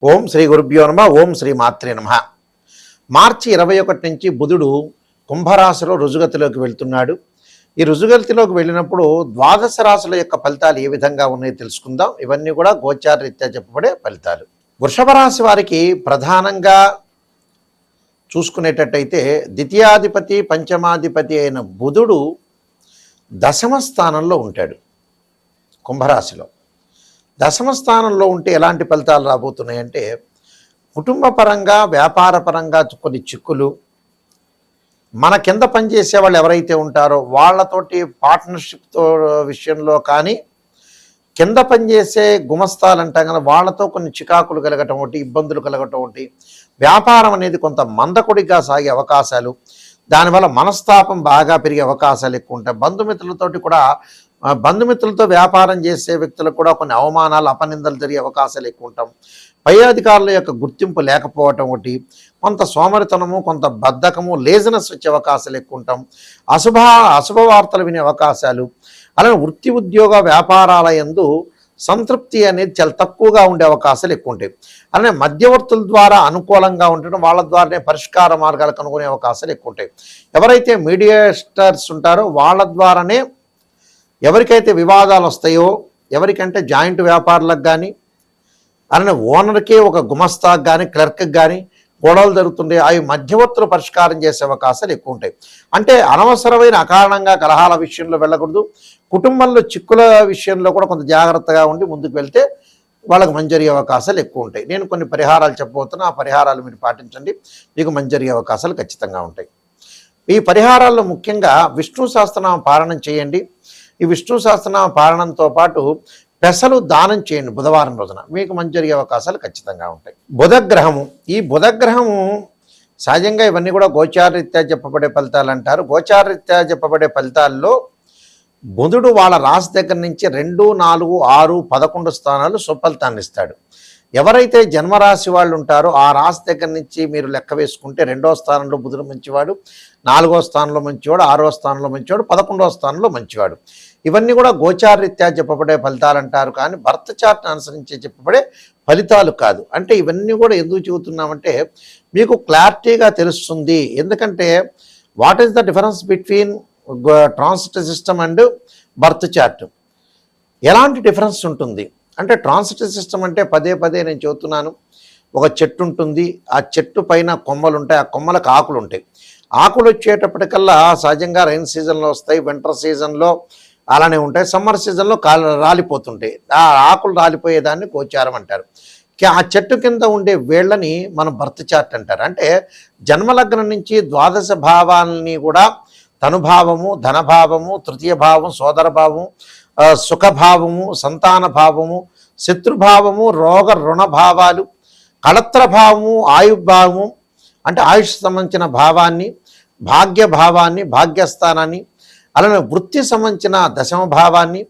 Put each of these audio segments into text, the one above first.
ఓం శ్రీ గురుభ్యో నమ. ఓం శ్రీ మాత్రే నమ. మార్చి 21 నుంచి బుధుడు కుంభరాశిలో రుజుగతిలోకి వెళ్తున్నాడు. ఈ రుజుగతిలోకి వెళ్ళినప్పుడు ద్వాదశ రాశుల యొక్క ఫలితాలు ఏ విధంగా ఉన్నాయో తెలుసుకుందాం. ఇవన్నీ కూడా గోచార రీత్యా చెప్పబడే ఫలితాలు. వృషభ రాశి వారికి ప్రధానంగా చూసుకునేటట్టయితే ద్వితీయాధిపతి పంచమాధిపతి అయిన బుధుడు దశమ స్థానంలో ఉంటాడు. కుంభరాశిలో దశమ స్థానంలో ఉంటే ఎలాంటి ఫలితాలు రాబోతున్నాయంటే, కుటుంబ పరంగా వ్యాపార పరంగా కొన్ని చిక్కులు, మన కింద పనిచేసే వాళ్ళు ఎవరైతే ఉంటారో వాళ్ళతోటి పార్ట్నర్షిప్తో విషయంలో కానీ, కింద పనిచేసే గుమస్తాలు అంటాం కదా, వాళ్ళతో కొన్ని చికాకులు కలగటం ఒకటి, ఇబ్బందులు కలగటం ఒకటి, వ్యాపారం అనేది కొంత మందకొడిగా సాగే అవకాశాలు, దానివల్ల మనస్తాపం బాగా పెరిగే అవకాశాలు ఎక్కువ ఉంటాయి. బంధుమిత్రులతో వ్యాపారం చేసే వ్యక్తులకు కూడా కొన్ని అవమానాలు అపనిందలు జరిగే అవకాశాలు ఎక్కువ ఉంటాం. పై అధికారుల యొక్క గుర్తింపు లేకపోవటం ఒకటి, కొంత సోమరితనము, కొంత బద్ధకము, లేజినెస్ వచ్చే అవకాశాలు ఎక్కువ ఉంటాం. అశుభ వార్తలు వినే అవకాశాలు, అలానే వృత్తి ఉద్యోగ వ్యాపారాల యందు సంతృప్తి అనేది చాలా తక్కువగా ఉండే అవకాశాలు ఎక్కువ ఉంటాయి. అలానే మధ్యవర్తుల ద్వారా అనుకూలంగా ఉండటం, వాళ్ళ ద్వారానే పరిష్కార మార్గాలు కనుగొనే అవకాశాలు ఎక్కువ ఉంటాయి. ఎవరైతే మీడియేటర్స్ ఉంటారో వాళ్ళ ద్వారానే ఎవరికైతే వివాదాలు వస్తాయో, ఎవరికంటే జాయింట్ వ్యాపారులకు కానీ, అలానే ఓనర్కి ఒక గుమస్తాకు కానీ క్లర్క్కి కానీ గొడవలు జరుగుతుంటాయి. అవి మధ్యవర్తులు పరిష్కారం చేసే అవకాశాలు ఎక్కువ ఉంటాయి. అంటే అనవసరమైన అకారణంగా కలహాల విషయంలో వెళ్ళకూడదు. కుటుంబంలో చిక్కుల విషయంలో కూడా కొంత జాగ్రత్తగా ఉండి ముందుకు వెళ్తే వాళ్ళకి మంచి జరిగే అవకాశాలు ఎక్కువ ఉంటాయి. నేను కొన్ని పరిహారాలు చెప్పబోతున్నా, ఆ పరిహారాలు మీరు పాటించండి, మీకు మంచి జరిగే అవకాశాలు ఖచ్చితంగా ఉంటాయి. ఈ పరిహారాల్లో ముఖ్యంగా విష్ణు సహస్రనామ పారాయణం చేయండి. ఈ విష్ణు సహస్రనామ పారాయణంతో పాటు పెసలు దానం చేయండి బుధవారం రోజున, మీకు మంచి జరిగే అవకాశాలు ఖచ్చితంగా ఉంటాయి. బుధగ్రహము, ఈ బుధగ్రహము సహజంగా ఇవన్నీ కూడా గోచారరీత్యా చెప్పబడే ఫలితాలు అంటారు. గోచారరీత్యా చెప్పబడే ఫలితాల్లో బుధుడు వాళ్ళ రాశి దగ్గర నుంచి 2, 4, 6, 11 స్థానాలు సుఫలితాన్ని ఇస్తాడు. ఎవరైతే జన్మరాశి వాళ్ళు ఉంటారో ఆ రాశి దగ్గర నుంచి మీరు లెక్క వేసుకుంటే 2వ స్థానంలో బుధుడు మంచివాడు, 4వ స్థానంలో మంచివాడు, 6వ స్థానంలో మంచివాడు, 11వ స్థానంలో మంచివాడు. ఇవన్నీ కూడా గోచారరీత్యా చెప్పబడే ఫలితాలు అంటారు, కానీ బర్త్ చార్ట్ని అనుసరించి చెప్పబడే ఫలితాలు కాదు. అంటే ఇవన్నీ కూడా ఎందుకు చెబుతున్నామంటే మీకు క్లారిటీగా తెలుస్తుంది. ఎందుకంటే what is the difference between transit system and birth chart? ఎలాంటి డిఫరెన్స్ ఉంటుంది అంటే, ట్రాన్సిట్ సిస్టమ్ అంటే పదే నేను చెబుతున్నాను, ఒక చెట్టు ఉంటుంది, ఆ చెట్టు పైన కొమ్మలు ఉంటాయి, ఆ కొమ్మలకు ఆకులు ఉంటాయి. ఆకులు వచ్చేటప్పటికల్లా సహజంగా రైన్ సీజన్లో వస్తాయి, వింటర్ సీజన్లో అలానే ఉంటాయి, సమ్మర్ సీజన్లో రాలిపోతుంటాయి. ఆ ఆకులు రాలిపోయేదాన్ని గోచారం అంటారు. ఆ చెట్టు కింద ఉండే వేళ్ళని మనం బర్త్ చార్ట్ అంటారు. అంటే జన్మలగ్నం నుంచి ద్వాదశ భావాలని కూడా తనుభావము, ధనభావము, తృతీయ భావం, సోదర భావము, సుఖభావము, సంతాన భావము, శత్రుభావము, రోగ రుణ భావాలు, కళత్ర భావము, ఆయుర్భావము అంటే ఆయుష్ సంబంధించిన భావాన్ని, భాగ్య భావాన్ని, భాగ్యస్థానాన్ని, అలానే వృత్తి సంబంధించిన దశమ భావాన్ని,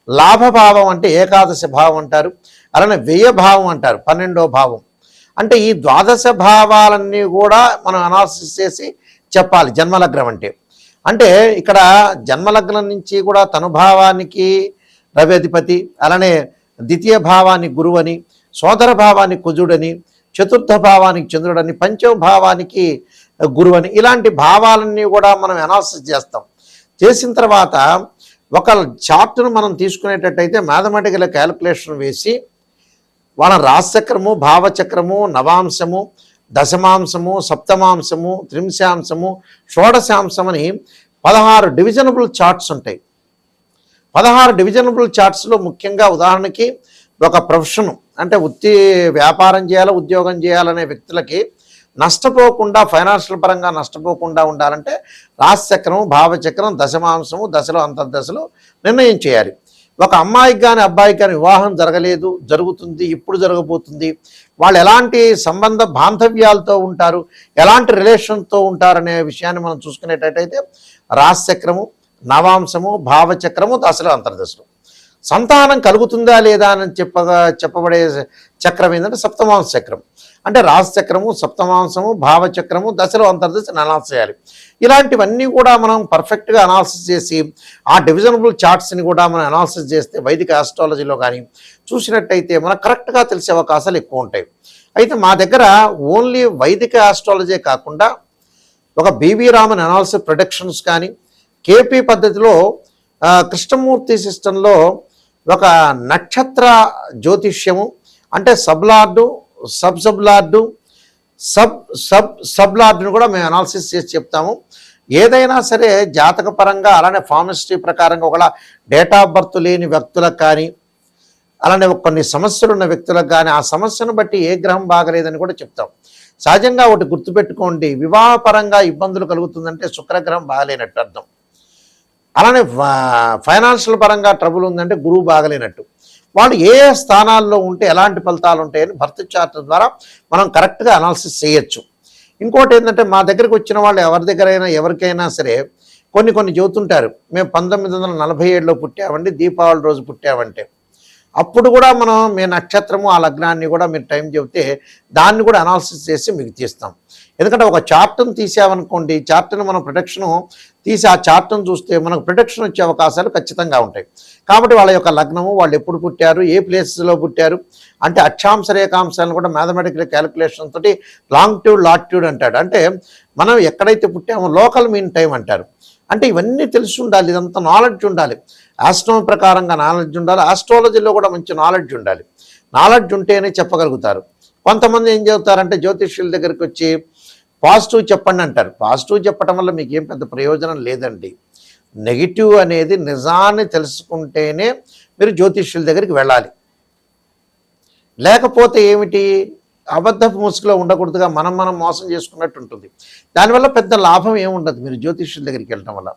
లాభభావం అంటే ఏకాదశి భావం అంటారు, అలానే వ్యయభావం అంటారు 12వ భావం. అంటే ఈ ద్వాదశ భావాలన్నీ కూడా మనం అనాలిసిస్ చేసి చెప్పాలి జన్మలగ్నం అంటే ఇక్కడ జన్మలగ్నం నుంచి కూడా తనుభావానికి రవి అధిపతి, అలానే ద్వితీయ భావానికి గురువని, సోదర భావానికి కుజుడని, చతుర్థ భావానికి చంద్రుడని, పంచమ భావానికి గురువని, ఇలాంటి భావాలన్నీ కూడా మనం అనాలిసిస్ చేస్తాం. చేసిన తర్వాత ఒక చార్ట్ను మనం తీసుకునేటట్టయితే మ్యాథమెటికల్ క్యాలిక్యులేషన్ వేసి వాళ్ళ రాశిచక్రము, భావచక్రము, నవాంశము, దశమాంశము, సప్తమాంశము, త్రింశాంశము, షోడశాంశం అని 16 డివిజనబుల్ చార్ట్స్ ఉంటాయి. 16 డివిజనబుల్ చార్ట్స్లో ముఖ్యంగా ఉదాహరణకి ఒక ప్రొఫెషను అంటే వ్యాపారం చేయాలి, ఉద్యోగం చేయాలనే వ్యక్తులకి నష్టపోకుండా, ఫైనాన్షియల్ పరంగా నష్టపోకుండా ఉండాలంటే రాశిచక్రం, భావచక్రం, దశమాంశము, దశలో అంతర్దశలు నిర్ణయం చేయాలి. ఒక అమ్మాయికి కానీ అబ్బాయికి కానీ వివాహం జరగలేదు, జరుగుతుంది, ఇప్పుడు జరగబోతుంది, వాళ్ళు ఎలాంటి సంబంధ బాంధవ్యాలతో ఉంటారు, ఎలాంటి రిలేషన్తో ఉంటారనే విషయాన్ని మనం చూసుకునేటట్టయితే రాశిచక్రము, నవాంశము, భావచక్రము, దశలు అంతర్దశలు. సంతానం కలుగుతుందా లేదా అని చెప్పబడే చక్రం ఏంటంటే సప్తమాంశ చక్రం. అంటే రాశిచక్రము, సప్తమాంశము, భావచక్రము, దశలో అంతర్దశను అనాలిసిస్ చేయాలి. ఇలాంటివన్నీ కూడా మనం పర్ఫెక్ట్గా అనాలిసిస్ చేసి ఆ డివిజనబుల్ చార్ట్స్ని కూడా మనం అనాలిసిస్ చేస్తే వైదిక ఆస్ట్రాలజీలో కానీ చూసినట్టయితే మనకు కరెక్ట్గా తెలిసే అవకాశాలు ఎక్కువ ఉంటాయి. అయితే మా దగ్గర ఓన్లీ వైదిక ఆస్ట్రాలజీ కాకుండా ఒక బీబీ రామన్ అనాలిసిస్ ప్రొడక్షన్స్ కానీ కేపీ పద్ధతిలో కృష్ణమూర్తి సిస్టంలో ఒక నక్షత్ర జ్యోతిష్యము అంటే సబ్లార్డు సబ్లార్డు సబ్లార్డును కూడా మేము అనాలిసిస్ చేసి చెప్తాము. ఏదైనా సరే జాతక పరంగా అలానే ఫార్మిస్ట్రీ ప్రకారంగా ఒకవేళ డేట్ ఆఫ్ బర్త్ లేని వ్యక్తులకు కానీ అలానే కొన్ని సమస్యలు ఉన్న వ్యక్తులకు కానీ ఆ సమస్యను బట్టి ఏ గ్రహం బాగలేదని కూడా చెప్తాం. సహజంగా ఒకటి గుర్తుపెట్టుకోండి, వివాహపరంగా ఇబ్బందులు కలుగుతుందంటే శుక్రగ్రహం బాగలేనట్టు అర్థం. అలానే ఫైనాన్షియల్ పరంగా ట్రబుల్ ఉందంటే గురువు బాగలేనట్టు. వాళ్ళు ఏ స్థానాల్లో ఉంటే ఎలాంటి ఫలితాలు ఉంటాయని బర్త్ చార్ట్ ద్వారా మనం కరెక్ట్గా అనాలిసిస్ చేయొచ్చు. ఇంకోటి ఏంటంటే మా దగ్గరికి వచ్చిన వాళ్ళు ఎవరికైనా సరే కొన్ని చెబుతుంటారు, మేము 1947లో పుట్టామండి, దీపావళి రోజు పుట్టామంటే. అప్పుడు కూడా మనం మీ నక్షత్రము ఆ లగ్నాన్ని కూడా మీరు టైం చెబితే దాన్ని కూడా అనాలిసిస్ చేసి మీకు తీస్తాం. ఎందుకంటే ఒక చార్ట్ను తీసామనుకోండి, చార్ట్ను మనం ప్రొడక్షను తీసి ఆ చార్ట్ను చూస్తే మనకు ప్రొడక్షన్ వచ్చే అవకాశాలు ఖచ్చితంగా ఉంటాయి. కాబట్టి వాళ్ళ యొక్క లగ్నము, వాళ్ళు ఎప్పుడు పుట్టారు, ఏ ప్లేసెస్లో పుట్టారు అంటే అక్షాంశ రేఖాంశాలను కూడా మ్యాథమెటికల్ క్యాలిక్యులేషన్ తోటి లాంగిట్యూడ్ లాటిట్యూడ్ అంటాడు. అంటే మనం ఎక్కడైతే పుట్టామో లోకల్ మీన్ టైం అంటారు. అంటే ఇవన్నీ తెలిసి ఉండాలి, ఇదంతా నాలెడ్జ్ ఉండాలి. ఆస్ట్రోనమీ ప్రకారంగా నాలెడ్జ్ ఉండాలి, ఆస్ట్రాలజీలో కూడా మంచి నాలెడ్జ్ ఉండాలి. నాలెడ్జ్ ఉంటేనే చెప్పగలుగుతారు. కొంతమంది ఏం చెబుతారంటే జ్యోతిష్యుల దగ్గరికి వచ్చి పాజిటివ్ చెప్పండి అంటారు. పాజిటివ్ చెప్పడం వల్ల మీకు ఏం పెద్ద ప్రయోజనం లేదండి. నెగిటివ్ అనేది నిజాన్ని తెలుసుకుంటేనే మీరు జ్యోతిష్యుల దగ్గరికి వెళ్ళాలి. లేకపోతే ఏమిటి, అబద్ధపు ముసుగులో ఉండకూడదుగా మనం మోసం చేసుకున్నట్టు ఉంటుంది. దానివల్ల పెద్ద లాభం ఏముండదు మీరు జ్యోతిష్యుల దగ్గరికి వెళ్ళడం వల్ల.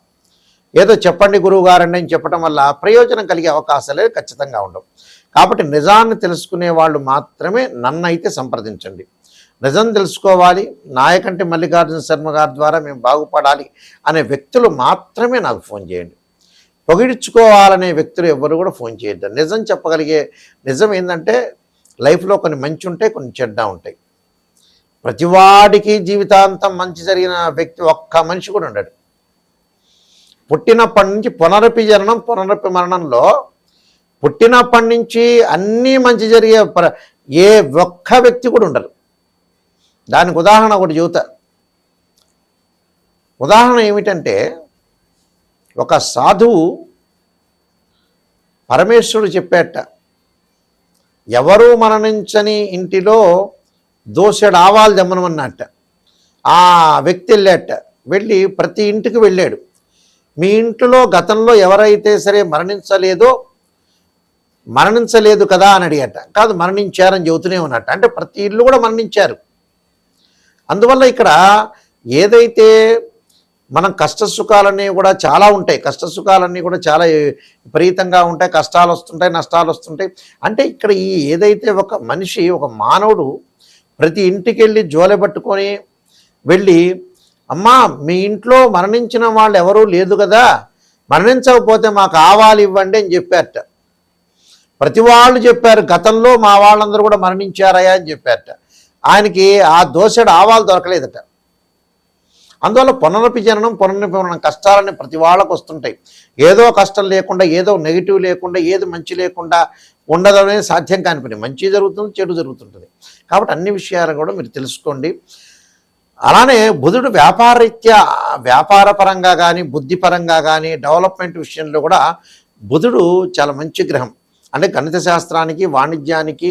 ఏదో చెప్పండి గురువు గారండి అని చెప్పడం వల్ల ప్రయోజనం కలిగే అవకాశాలే ఖచ్చితంగా ఉండవు. కాబట్టి నిజాన్ని తెలుసుకునే వాళ్ళు మాత్రమే నన్నైతే సంప్రదించండి. నిజం తెలుసుకోవాలి, నాయకంటి మల్లికార్జున శర్మ గారి ద్వారా మేము బాగుపడాలి అనే వ్యక్తులు మాత్రమే నాకు ఫోన్ చేయండి. పొగిడించుకోవాలనే వ్యక్తులు ఎవరు కూడా ఫోన్ చేయొద్దు. నిజం చెప్పగలిగే, నిజం ఏంటంటే లైఫ్లో కొన్ని మంచి ఉంటాయి, కొన్ని చెడ్డ ఉంటాయి. ప్రతివాడికి జీవితాంతం మంచి జరిగిన వ్యక్తి ఒక్క మనిషి కూడా ఉండడు. పుట్టినప్పటి నుంచి పునరపి జననం పునరపి మరణంలో పుట్టినప్పటి నుంచి అన్నీ మంచి జరిగే ఏ ఒక్క వ్యక్తి కూడా ఉండరు. దానికి ఉదాహరణ ఒకటి చెబుతా. ఉదాహరణ ఏమిటంటే, ఒక సాధువు పరమేశ్వరుడు చెప్పేట, ఎవరు మరణించని ఇంటిలో దోసెడు ఆవాలు దమ్మనమన్నట్ట. ఆ వ్యక్తి వెళ్ళాట, వెళ్ళి ప్రతి ఇంటికి వెళ్ళాడు. మీ ఇంట్లో గతంలో ఎవరైతే సరే మరణించలేదు కదా అని అడిగట. కాదు, మరణించారని చెబుతూనే ఉన్నట్ట. అంటే ప్రతి ఇల్లు కూడా మరణించారు. అందువల్ల ఇక్కడ ఏదైతే మనం కష్టసుఖాలన్నీ కూడా చాలా ఉంటాయి, కష్టసుఖాలన్నీ కూడా చాలా విపరీతంగా ఉంటాయి, కష్టాలు వస్తుంటాయి, నష్టాలు వస్తుంటాయి. అంటే ఇక్కడ ఏదైతే ఒక మనిషి, ఒక మానవుడు ప్రతి ఇంటికి వెళ్ళి జోలె పట్టుకొని వెళ్ళి, అమ్మా మీ ఇంట్లో మరణించిన వాళ్ళు ఎవరూ లేదు కదా, మరణించకపోతే మాకు ఆవాలు ఇవ్వండి అని చెప్పారట. ప్రతి వాళ్ళు చెప్పారు, గతంలో మా వాళ్ళందరూ కూడా మరణించారయా అని చెప్పారట. ఆయనకి ఆ దోసెడు ఆవాలు దొరకలేదట. అందువల్ల పునరపి జననం పునరపి మరణం కష్టాలన్నీ ప్రతి వాళ్ళకు వస్తుంటాయి. ఏదో కష్టం లేకుండా, ఏదో నెగిటివ్ లేకుండా, ఏది మంచి లేకుండా ఉండదనేది సాధ్యం కాని పని. మంచి జరుగుతుంది, చెడు జరుగుతుంటుంది. కాబట్టి అన్ని విషయాలు కూడా మీరు తెలుసుకోండి. అలానే బుధుడు వ్యాపార పరంగా కానీ, బుద్ధిపరంగా కానీ, డెవలప్మెంట్ విషయంలో కూడా బుధుడు చాలా మంచి గ్రహం. అంటే గణిత శాస్త్రానికి, వాణిజ్యానికి,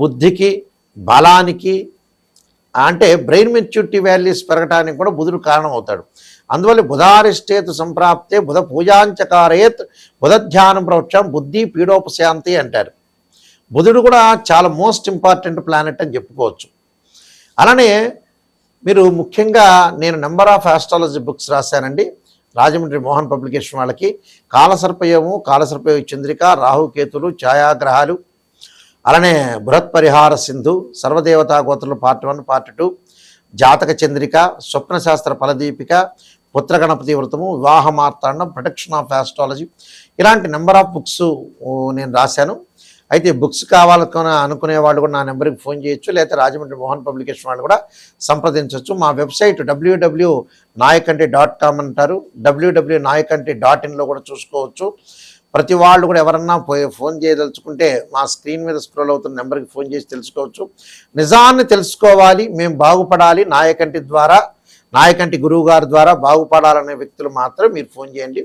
బుద్ధికి, బలానికి, అంటే బ్రెయిన్ మెచ్యూరిటీ వాల్యూస్ పెరగడానికి కూడా బుధుడు కారణం అవుతాడు. అందువల్ల బుధారిష్టేతు సంప్రాప్తే బుధ పూజాంచకారేత్ బుధ ధ్యానం ప్రవక్షం బుద్ధి పీడోపశాంతి అంటారు. బుధుడు కూడా చాలా మోస్ట్ ఇంపార్టెంట్ ప్లానెట్ అని చెప్పుకోవచ్చు. అలానే మీరు ముఖ్యంగా నేను నెంబర్ ఆఫ్ ఆస్ట్రాలజీ బుక్స్ రాశానండి రాజమండ్రి మోహన్ పబ్లికేషన్ వాళ్ళకి. కాలసర్పయోగము, కాలసర్పయోగ చంద్రిక, రాహుకేతులు, ఛాయాగ్రహాలు, అలానే బృహత్ పరిహార సింధు, సర్వదేవతా గోత్రులు పార్ట్ 1 పార్ట్ 2, జాతక చంద్రిక, స్వప్నశాస్త్ర ఫలదీపిక, పుత్రగణపతి వ్రతము, వివాహ మార్తాండం, ప్రొటెక్షన్ ఆఫ్ ఆస్ట్రాలజీ, ఇలాంటి నెంబర్ ఆఫ్ బుక్స్ నేను రాశాను. అయితే బుక్స్ కావాలనుకునే అనుకునే వాళ్ళు కూడా నా నెంబర్కి ఫోన్ చేయొచ్చు, లేకపోతే రాజమండ్రి మోహన్ పబ్లికేషన్ వాళ్ళు కూడా సంప్రదించవచ్చు. మా వెబ్సైట్ www.nayakanti.com అంటారు, www.nayakanti.in కూడా చూసుకోవచ్చు. ప్రతి వాళ్ళు కూడా ఎవరన్నా ఫోన్ చేయదలుచుకుంటే మా స్క్రీన్ మీద స్క్రోల్ అవుతున్న నెంబర్కి ఫోన్ చేసి తెలుసుకోవచ్చు. నిజాన్ని తెలుసుకోవాలి, మేము బాగుపడాలి, నాయకంటి గురువు గారి ద్వారా బాగుపడాలనే వ్యక్తులు మాత్రం మీరు ఫోన్ చేయండి.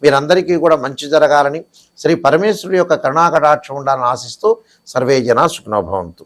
మీరందరికీ కూడా మంచి జరగాలని, శ్రీ పరమేశ్వరుడి యొక్క కరుణాకటాక్షం ఉండాలని ఆశిస్తూ సర్వే జనా సుఖినో భవంతు.